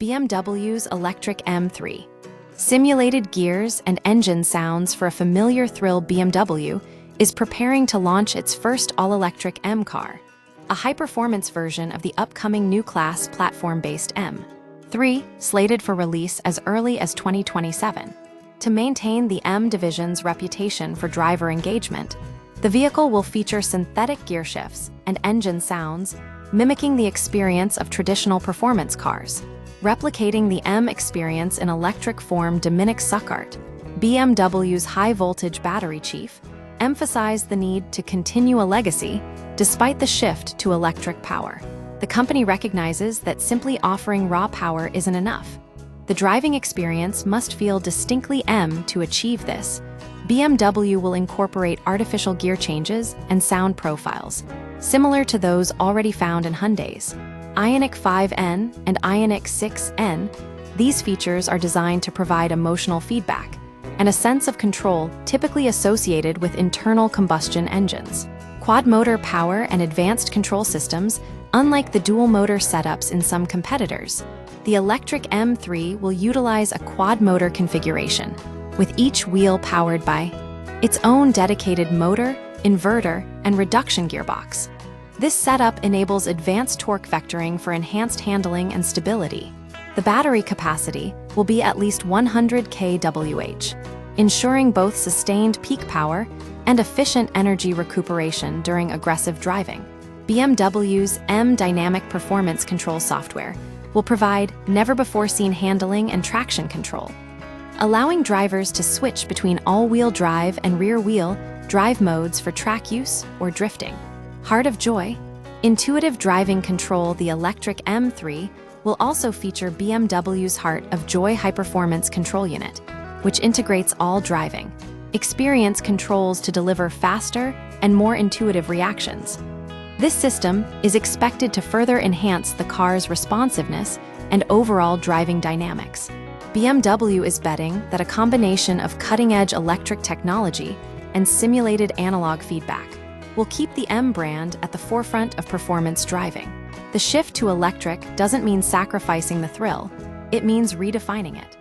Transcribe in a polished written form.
BMW's electric M3. Simulated gears and engine sounds for a familiar thrill. BMW is preparing to launch its first all-electric M car, a high-performance version of the upcoming new class platform-based M3, slated for release as early as 2027. To maintain the M division's reputation for driver engagement, the vehicle will feature synthetic gear shifts and engine sounds, mimicking the experience of traditional performance cars. Replicating the M experience in electric form. Dominic Suckart, BMW's high-voltage battery chief, emphasized the need to continue a legacy despite the shift to electric power. The company recognizes that simply offering raw power isn't enough. The driving experience must feel distinctly M to achieve this. BMW will incorporate artificial gear changes and sound profiles, similar to those already found in Hyundai's Ioniq 5N and Ioniq 6N. These features are designed to provide emotional feedback and a sense of control typically associated with internal combustion engines. Quad-motor power and advanced control systems. Unlike the dual-motor setups in some competitors, the electric M3 will utilize a quad-motor configuration, with each wheel powered by its own dedicated motor, inverter, and reduction gearbox. This setup enables advanced torque vectoring for enhanced handling and stability. The battery capacity will be at least 100 kWh, ensuring both sustained peak power and efficient energy recuperation during aggressive driving. BMW's M Dynamic Performance Control software will provide never-before-seen handling and traction control, allowing drivers to switch between all-wheel drive and rear-wheel drive modes for track use or drifting. Heart of Joy, intuitive driving control. The electric M3 will also feature BMW's Heart of Joy high-performance control unit, which integrates all driving experience controls to deliver faster and more intuitive reactions. This system is expected to further enhance the car's responsiveness and overall driving dynamics. BMW is betting that a combination of cutting-edge electric technology and simulated analog feedback will keep the M brand at the forefront of performance driving. The shift to electric doesn't mean sacrificing the thrill, it means redefining it.